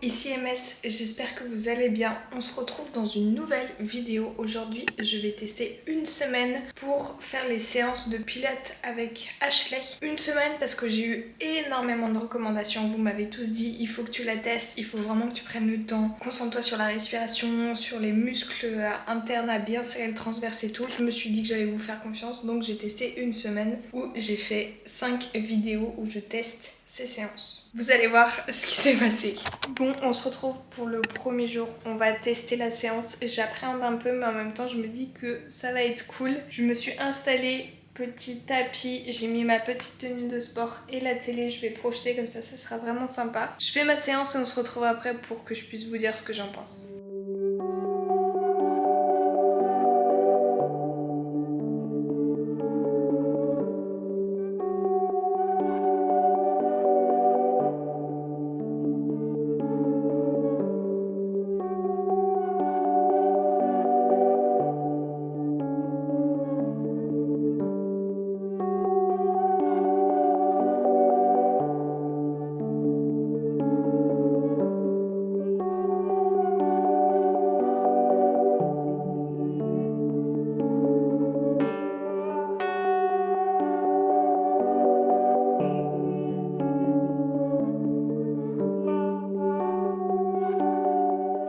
ici MS, j'espère que vous allez bien. On se retrouve dans une nouvelle vidéo. Aujourd'hui, je vais tester une semaine pour faire les séances de pilates avec Ashley. Une semaine parce que j'ai eu énormément de recommandations. Vous m'avez tous dit, il faut que tu la testes, il faut vraiment que tu prennes le temps. Concentre-toi sur la respiration, sur les muscles internes à bien serrer le transverse et tout. Je me suis dit que j'allais vous faire confiance, donc j'ai testé une semaine où j'ai fait 5 vidéos où je teste ces séances. Vous allez voir ce qui s'est passé. Bon, on se retrouve pour le premier jour. On va tester la séance. J'appréhende un peu, mais en même temps, je me dis que ça va être cool. Je me suis installée, petit tapis, j'ai mis ma petite tenue de sport et la télé. Je vais projeter comme ça sera vraiment sympa. Je fais ma séance et on se retrouve après pour que je puisse vous dire ce que j'en pense.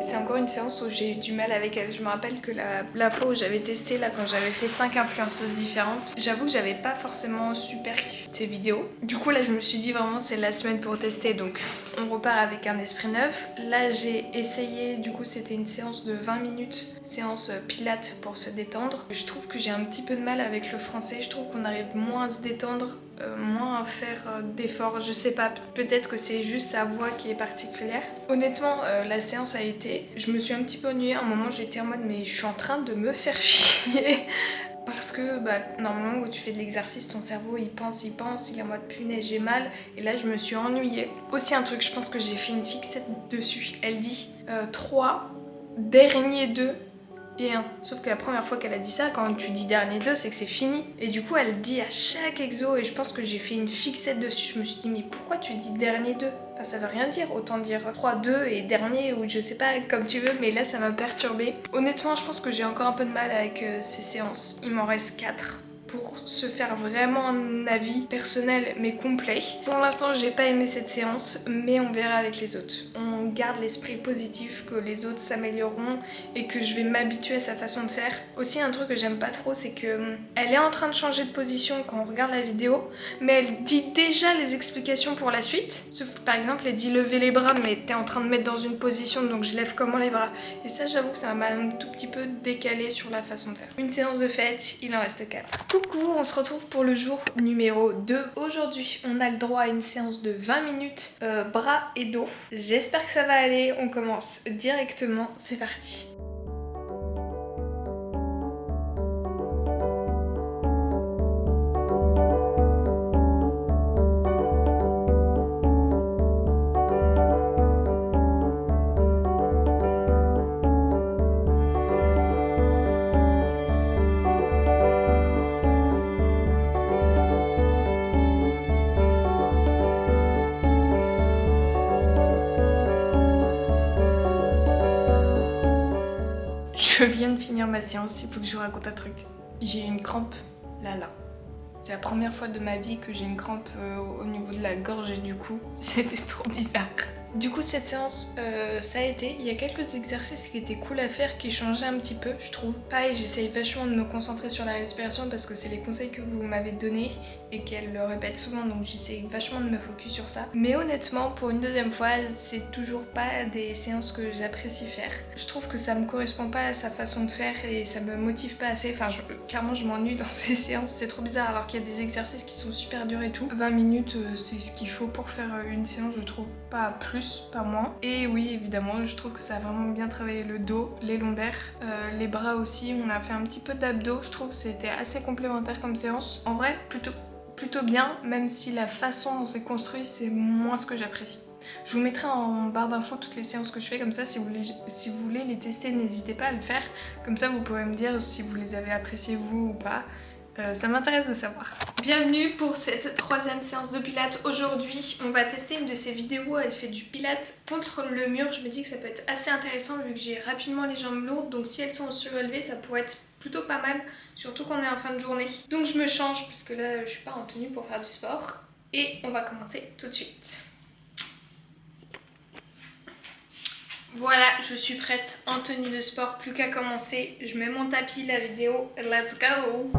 C'est encore une séance où j'ai eu du mal avec elle. Je me rappelle que la fois où j'avais testé, là, quand j'avais fait 5 influenceuses différentes, j'avoue que j'avais pas forcément super kiffé ces vidéos. Du coup, là, je me suis dit vraiment, c'est la semaine pour tester. Donc, on repart avec un esprit neuf. Là, j'ai essayé, du coup, c'était une séance de 20 minutes, séance pilates pour se détendre. Je trouve que j'ai un petit peu de mal avec le français. Je trouve qu'on arrive moins à se détendre, moins à faire d'efforts. Je sais pas, peut-être que c'est juste sa voix qui est particulière. Honnêtement, la séance a été... Je me suis un petit peu ennuyée. À un moment, j'étais en mode, mais je suis en train de me faire chier. Parce que normalement quand tu fais de l'exercice, ton cerveau il pense, il est en mode punaise j'ai mal. Et là je me suis ennuyée. Aussi un truc, je pense que j'ai fait une fixette dessus. Elle dit 3, dernier 2 et 1. Sauf que la première fois qu'elle a dit ça, quand tu dis dernier 2, c'est que c'est fini. Et du coup elle dit à chaque exo, et je pense que j'ai fait une fixette dessus. Je me suis dit mais pourquoi tu dis dernier 2 ? Enfin ça veut rien dire, autant dire 3, 2 et dernier ou je sais pas, comme tu veux, mais là ça m'a perturbée. Honnêtement je pense que j'ai encore un peu de mal avec ces séances. Il m'en reste 4 pour se faire vraiment un avis personnel mais complet. Pour l'instant j'ai pas aimé cette séance, mais on verra avec les autres. On garde l'esprit positif que les autres s'amélioreront et que je vais m'habituer à sa façon de faire. Aussi un truc que j'aime pas trop, c'est que elle est en train de changer de position quand on regarde la vidéo, mais elle dit déjà les explications pour la suite. Sauf que par exemple elle dit lever les bras, mais t'es en train de mettre dans une position, donc je lève comment les bras. Et ça j'avoue que ça m'a un tout petit peu décalé sur la façon de faire. Une séance de fête, il en reste 4. Coucou, on se retrouve pour le jour numéro 2. Aujourd'hui, on a le droit à une séance de 20 minutes, bras et dos. J'espère que ça va aller, on commence directement, c'est parti. Je viens de finir ma séance, il faut que je vous raconte un truc. J'ai une crampe là. C'est la première fois de ma vie que j'ai une crampe au niveau de la gorge et du cou. C'était trop bizarre. Du coup cette séance, ça a été, il y a quelques exercices qui étaient cool à faire, qui changeaient un petit peu je trouve. Pareil, j'essaye vachement de me concentrer sur la respiration parce que c'est les conseils que vous m'avez donnés et qu'elle le répète souvent, donc j'essaye vachement de me focus sur ça. Mais honnêtement, pour une deuxième fois, c'est toujours pas des séances que j'apprécie faire. Je trouve que ça me correspond pas à sa façon de faire et ça me motive pas assez. Enfin, clairement je m'ennuie dans ces séances, c'est trop bizarre alors qu'il y a des exercices qui sont super durs et tout. 20 minutes, c'est ce qu'il faut pour faire une séance, je trouve, pas plus. Pas moins. Et oui évidemment je trouve que ça a vraiment bien travaillé le dos, les lombaires, les bras aussi. On a fait un petit peu d'abdos, je trouve que c'était assez complémentaire comme séance. En vrai plutôt bien, même si la façon dont c'est construit c'est moins ce que j'apprécie. Je vous mettrai en barre d'infos toutes les séances que je fais, comme ça si vous voulez les tester n'hésitez pas à le faire. Comme ça vous pouvez me dire si vous les avez appréciées vous ou pas. Ça m'intéresse de savoir. Bienvenue pour cette troisième séance de pilates. Aujourd'hui, on va tester une de ces vidéos. Elle fait du pilates contre le mur. Je me dis que ça peut être assez intéressant vu que j'ai rapidement les jambes lourdes. Donc si elles sont surélevées, ça pourrait être plutôt pas mal. Surtout qu'on est en fin de journée. Donc je me change puisque là, je suis pas en tenue pour faire du sport. Et on va commencer tout de suite. Voilà, je suis prête en tenue de sport. Plus qu'à commencer. Je mets mon tapis, la vidéo. Let's go!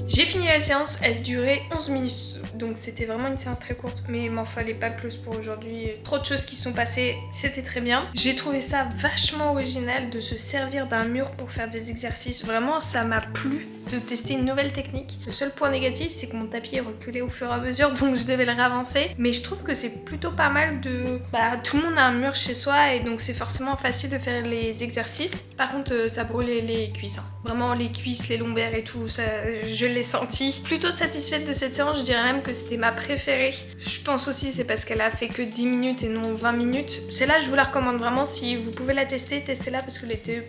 J'ai fini la séance, elle durait 11 minutes, donc c'était vraiment une séance très courte, mais il m'en fallait pas plus pour aujourd'hui. Trop de choses qui sont passées, c'était très bien. J'ai trouvé ça vachement original de se servir d'un mur pour faire des exercices. Vraiment, ça m'a plu de tester une nouvelle technique. Le seul point négatif, c'est que mon tapis est reculé au fur et à mesure, donc je devais le ravancer. Mais je trouve que c'est plutôt pas mal de... tout le monde a un mur chez soi et donc c'est forcément facile de faire les exercices. Par contre, ça brûlait les cuisses. Hein. Vraiment, les cuisses, les lombaires et tout, ça, je l'ai senti. Plutôt satisfaite de cette séance, je dirais même que c'était ma préférée. Je pense aussi c'est parce qu'elle a fait que 10 minutes et non 20 minutes. Celle-là, je vous la recommande vraiment. Si vous pouvez la tester, testez-la parce que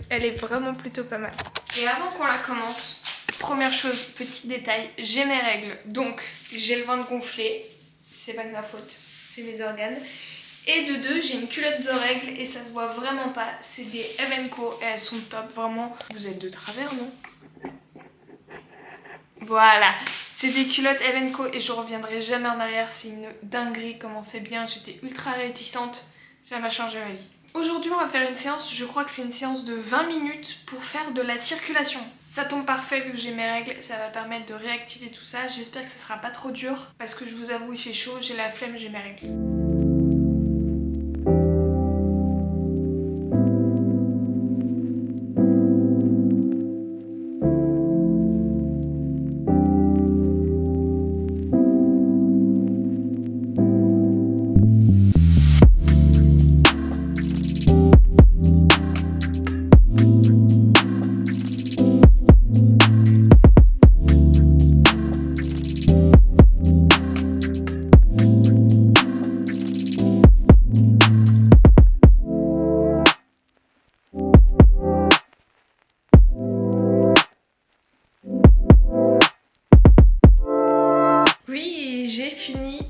elle est vraiment plutôt pas mal. Et avant qu'on la commence... Première chose, petit détail, j'ai mes règles, donc j'ai le ventre gonflé, c'est pas de ma faute, c'est mes organes. Et de deux, j'ai une culotte de règles et ça se voit vraiment pas, c'est des Evenco et elles sont top, vraiment. Vous êtes de travers, non? Voilà, c'est des culottes Evenco et je reviendrai jamais en arrière, c'est une dinguerie comment c'est bien, j'étais ultra réticente, ça m'a changé ma vie. Aujourd'hui, on va faire une séance, je crois que c'est une séance de 20 minutes pour faire de la circulation. Ça tombe parfait vu que j'ai mes règles, ça va permettre de réactiver tout ça. J'espère que ça sera pas trop dur parce que je vous avoue, il fait chaud, j'ai la flemme, j'ai mes règles.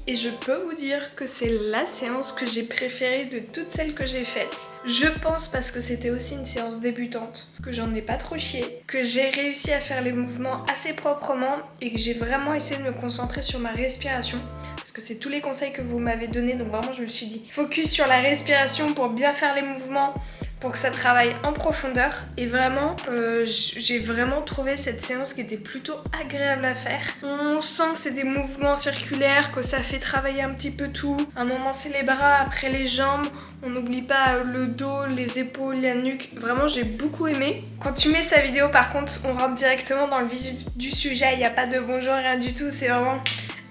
Et je peux vous dire que c'est la séance que j'ai préférée de toutes celles que j'ai faites. Je pense parce que c'était aussi une séance débutante, que j'en ai pas trop chié, que j'ai réussi à faire les mouvements assez proprement et que j'ai vraiment essayé de me concentrer sur ma respiration. Parce que c'est tous les conseils que vous m'avez donnés, donc vraiment je me suis dit focus sur la respiration pour bien faire les mouvements, pour que ça travaille en profondeur. Et vraiment, j'ai vraiment trouvé cette séance qui était plutôt agréable à faire. On sent que c'est des mouvements circulaires, que ça fait travailler un petit peu tout. À un moment c'est les bras, après les jambes. On n'oublie pas le dos, les épaules, la nuque. Vraiment, j'ai beaucoup aimé. Quand tu mets sa vidéo, par contre, on rentre directement dans le vif du sujet. Il n'y a pas de bonjour, rien du tout. C'est vraiment...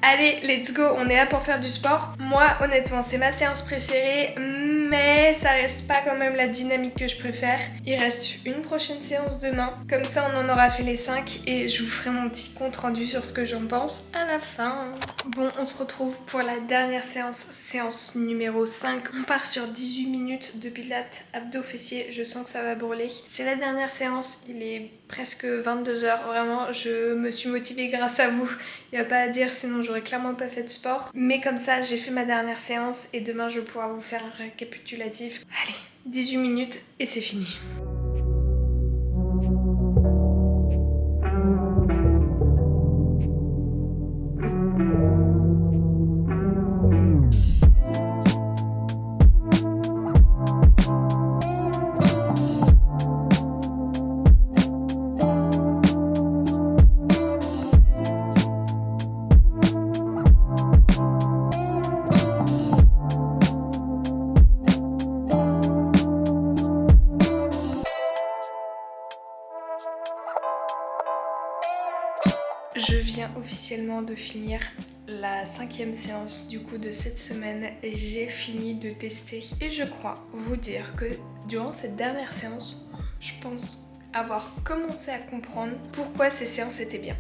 Allez, let's go, on est là pour faire du sport. Moi, honnêtement, c'est ma séance préférée, mais ça reste pas quand même la dynamique que je préfère. Il reste une prochaine séance demain. Comme ça, on en aura fait les 5 et je vous ferai mon petit compte rendu sur ce que j'en pense à la fin. Bon, on se retrouve pour la dernière séance, séance numéro 5. On part sur 18 minutes de pilates abdos fessiers. Je sens que ça va brûler. C'est la dernière séance, il est presque 22 h. Vraiment, je me suis motivée grâce à vous. Il n'y a pas à dire, sinon j'aurais clairement pas fait de sport. Mais comme ça, j'ai fait ma dernière séance et demain, je vais pouvoir vous faire un récapitulatif. Allez, 18 minutes et c'est fini. récemment de finir la 5e séance du coup de cette semaine. J'ai fini de tester et je crois vous dire que durant cette dernière séance, je pense avoir commencé à comprendre pourquoi ces séances étaient bien.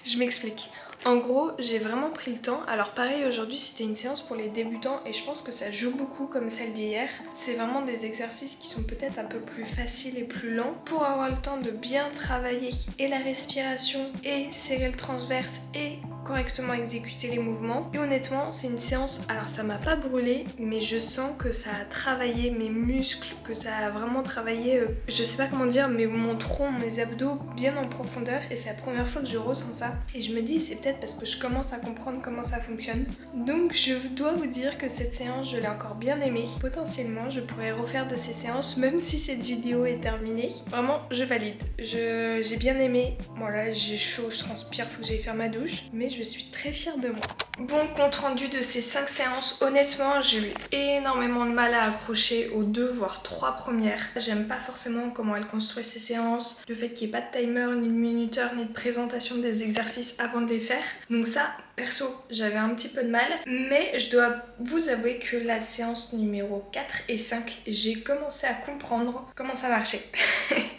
Je m'explique. En gros, j'ai vraiment pris le temps. Alors pareil, aujourd'hui c'était une séance pour les débutants et je pense que ça joue beaucoup comme celle d'hier. C'est vraiment des exercices qui sont peut-être un peu plus faciles et plus lents pour avoir le temps de bien travailler et la respiration et serrer le transverse et correctement exécuter les mouvements. Et honnêtement, c'est une séance, alors ça m'a pas brûlé, mais je sens que ça a travaillé mes muscles, que ça a vraiment travaillé, je sais pas comment dire, mais mon tronc, mes abdos bien en profondeur et c'est la première fois que je ressens ça. Et je me dis, c'est peut-être parce que je commence à comprendre comment ça fonctionne. Donc je dois vous dire que cette séance, je l'ai encore bien aimée. Potentiellement, je pourrais refaire de ces séances, même si cette vidéo est terminée. Vraiment, je valide. J'ai bien aimé. Voilà, j'ai chaud, je transpire, faut que j'aille faire ma douche. Mais je suis très fière de moi. Bon, compte rendu de ces 5 séances, honnêtement j'ai eu énormément de mal à accrocher aux 2 voire 3 premières. J'aime pas forcément comment elle construit ses séances, le fait qu'il n'y ait pas de timer, ni de minuteur, ni de présentation des exercices avant de les faire. Donc ça, perso, j'avais un petit peu de mal, mais je dois vous avouer que la séance numéro 4 et 5, j'ai commencé à comprendre comment ça marchait.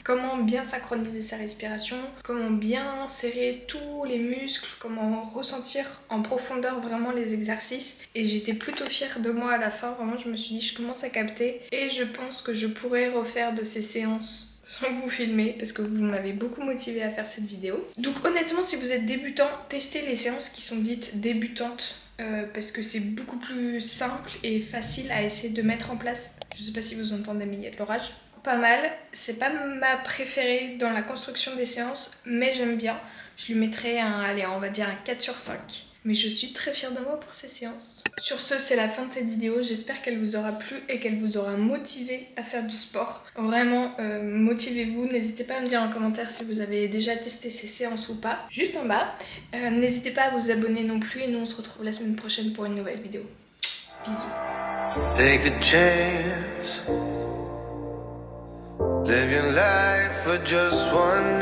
Comment bien synchroniser sa respiration, comment bien serrer tous les muscles, comment ressentir en profondeur vraiment les exercices. Et j'étais plutôt fière de moi à la fin, vraiment je me suis dit je commence à capter et je pense que je pourrais refaire de ces séances sans vous filmer parce que vous m'avez beaucoup motivé à faire cette vidéo. Donc honnêtement, si vous êtes débutant, testez les séances qui sont dites débutantes parce que c'est beaucoup plus simple et facile à essayer de mettre en place. Je sais pas si vous entendez, mais il y a de l'orage. Pas mal, c'est pas ma préférée dans la construction des séances, mais j'aime bien. Je lui mettrai allez, on va dire un 4 sur 5. Mais je suis très fière de moi pour ces séances. Sur ce, c'est la fin de cette vidéo. J'espère qu'elle vous aura plu et qu'elle vous aura motivé à faire du sport. Vraiment, motivez-vous. N'hésitez pas à me dire en commentaire si vous avez déjà testé ces séances ou pas, juste en bas. N'hésitez pas à vous abonner non plus et nous on se retrouve la semaine prochaine pour une nouvelle vidéo. Bisous. Take a chance. Live your life for just one